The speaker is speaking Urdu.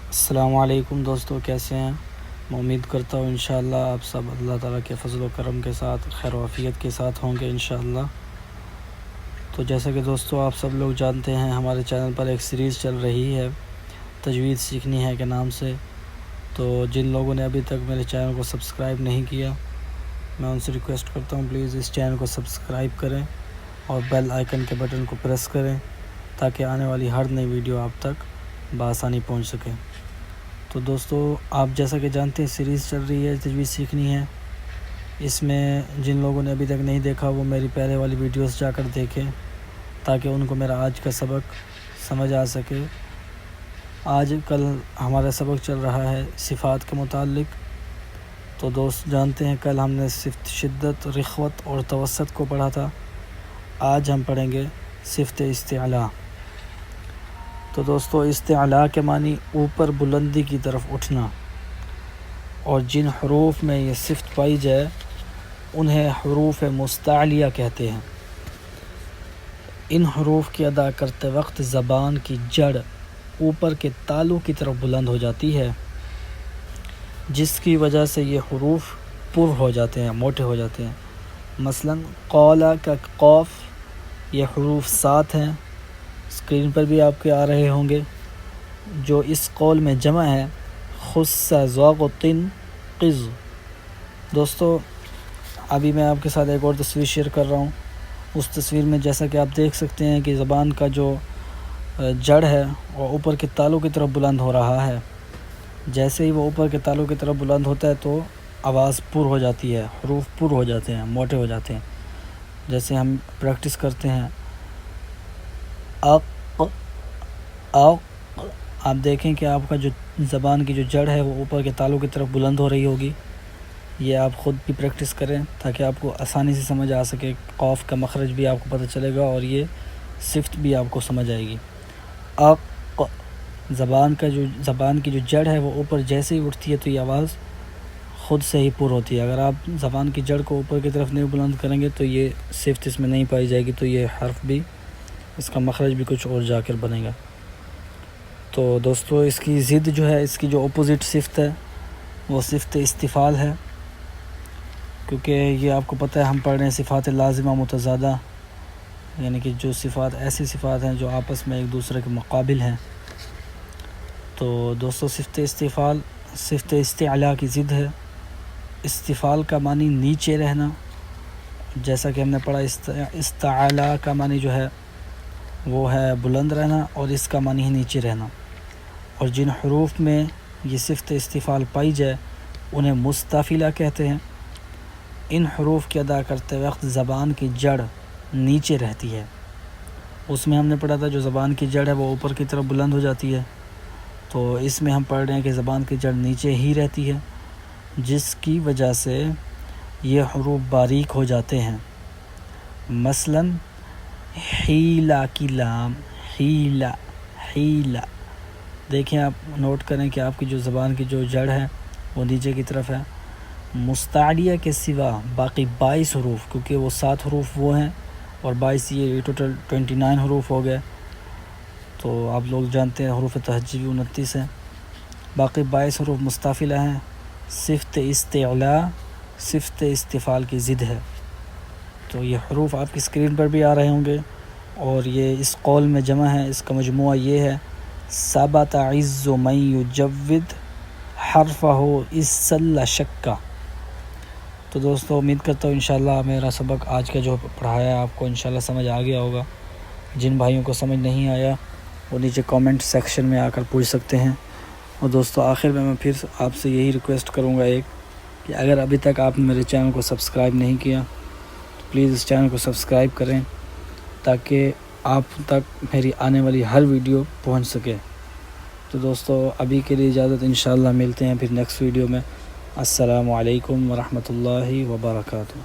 السلام علیکم دوستو، کیسے ہیں؟ میں امید کرتا ہوں انشاءاللہ آپ سب اللہ تعالیٰ کے فضل و کرم کے ساتھ خیر و عافیت کے ساتھ ہوں گے انشاءاللہ۔ تو جیسا کہ دوستو آپ سب لوگ جانتے ہیں، ہمارے چینل پر ایک سیریز چل رہی ہے تجوید سیکھنی ہے کے نام سے۔ تو جن لوگوں نے ابھی تک میرے چینل کو سبسکرائب نہیں کیا، میں ان سے ریکویسٹ کرتا ہوں پلیز اس چینل کو سبسکرائب کریں اور بیل آئیکن کے بٹن کو پریس کریں تاکہ آنے والی ہر نئی ویڈیو آپ تک بآسانی پہنچ سکے۔ تو دوستو آپ جیسا کہ جانتے ہیں سیریز چل رہی ہے تجوید سیکھنی ہے، اس میں جن لوگوں نے ابھی تک نہیں دیکھا وہ میری پہلے والی ویڈیوز جا کر دیکھیں تاکہ ان کو میرا آج کا سبق سمجھ آ سکے۔ آج کل ہمارا سبق چل رہا ہے صفات کے متعلق۔ تو دوست جانتے ہیں کل ہم نے صفت شدت، رخوت اور توسط کو پڑھا تھا، آج ہم پڑھیں گے صفت استعلاء۔ تو دوستو استعلاء کے معنی اوپر بلندی کی طرف اٹھنا، اور جن حروف میں یہ صفت پائی جائے انہیں حروف مستعلیہ کہتے ہیں۔ ان حروف کی ادا کرتے وقت زبان کی جڑ اوپر کے تالو کی طرف بلند ہو جاتی ہے، جس کی وجہ سے یہ حروف پر ہو جاتے ہیں، موٹے ہو جاتے ہیں۔ مثلا قولا کا قوف، یہ حروف 7 ہیں، اسکرین پر بھی آپ کے آ رہے ہوں گے، جو اس قول میں جمع ہے خص ضاغط قز۔ دوستو ابھی میں آپ کے ساتھ ایک اور تصویر شیئر کر رہا ہوں۔ اس تصویر میں جیسا کہ آپ دیکھ سکتے ہیں کہ زبان کا جو جڑ ہے وہ اوپر کے تالو کی طرف بلند ہو رہا ہے۔ جیسے ہی وہ اوپر کے تالو کی طرف بلند ہوتا ہے تو آواز پر ہو جاتی ہے، حروف پر ہو جاتے ہیں، موٹے ہو جاتے ہیں۔ جیسے ہم پریکٹس کرتے ہیں اق اق، آپ دیکھیں کہ آپ کا جو زبان کی جو جڑ ہے وہ اوپر کے تالو کی طرف بلند ہو رہی ہوگی۔ یہ آپ خود بھی پریکٹس کریں تاکہ آپ کو آسانی سے سمجھ آ سکے، قاف کا مخرج بھی آپ کو پتہ چلے گا اور یہ صفت بھی آپ کو سمجھ آئے گی۔ اق، زبان کی جو جڑ ہے وہ اوپر جیسے ہی اٹھتی ہے تو یہ آواز خود سے ہی پر ہوتی ہے۔ اگر آپ زبان کی جڑ کو اوپر کی طرف نہیں بلند کریں گے تو یہ صفت اس میں نہیں پائی جائے گی، تو یہ حرف بھی، اس کا مخرج بھی کچھ اور جا کر بنے گا۔ تو دوستو اس کی ضد جو ہے، اس کی جو اپوزٹ صفت ہے وہ صفت استفعال ہے، کیونکہ یہ آپ کو پتہ ہے ہم پڑھ رہے ہیں صفات لازمہ متضادہ، یعنی کہ جو صفات ایسی صفات ہیں جو آپس میں ایک دوسرے کے مقابل ہیں۔ تو دوستو صفت استفعال صفت استعلاء کی ضد ہے۔ استفعال کا معنی نیچے رہنا، جیسا کہ ہم نے پڑھا استعلاء کا معنی جو ہے وہ ہے بلند رہنا، اور اس کا معنی ہے نیچے رہنا۔ اور جن حروف میں یہ صفت استفعال پائی جائے انہیں مستفعلہ کہتے ہیں۔ ان حروف کی ادا کرتے وقت زبان کی جڑ نیچے رہتی ہے۔ اس میں ہم نے پڑھا تھا جو زبان کی جڑ ہے وہ اوپر کی طرف بلند ہو جاتی ہے، تو اس میں ہم پڑھ رہے ہیں کہ زبان کی جڑ نیچے ہی رہتی ہے، جس کی وجہ سے یہ حروف باریک ہو جاتے ہیں۔ مثلا حیلہ کی لام، حیلہ حیلہ، دیکھیں آپ نوٹ کریں کہ آپ کی جو زبان کی جو جڑ ہے وہ نیچے کی طرف ہے۔ مستعلیہ کے سوا باقی 22 حروف، کیونکہ وہ 7 حروف وہ ہیں اور 22 یہ ٹوٹل 29 حروف ہو گئے، تو آپ لوگ جانتے ہیں حروف تہجی بھی 29 ہیں، باقی 22 حروف مستفعلہ ہیں۔ صفت استعلاء صفت استفعال کی ضد ہے۔ تو یہ حروف آپ کی اسکرین پر بھی آ رہے ہوں گے، اور یہ اس قول میں جمع ہے، اس کا مجموعہ یہ ہے ثبت عز من یجود حرفہ اصل شکا۔ تو دوستو امید کرتا ہوں انشاءاللہ میرا سبق آج کا جو پڑھایا ہے آپ کو انشاءاللہ سمجھ آ گیا ہوگا۔ جن بھائیوں کو سمجھ نہیں آیا وہ نیچے کامنٹ سیکشن میں آ کر پوچھ سکتے ہیں۔ اور دوستو آخر میں پھر آپ سے یہی ریکویسٹ کروں گا کہ اگر ابھی تک آپ نے میرے چینل کو سبسکرائب نہیں کیا تو پلیز اس چینل کو سبسکرائب کریں تاکہ آپ تک میری آنے والی ہر ویڈیو پہنچ سکے۔ تو دوستو ابھی کے لیے اجازت، انشاءاللہ ملتے ہیں پھر نیکسٹ ویڈیو میں۔ السلام علیکم ورحمۃ اللہ وبرکاتہ۔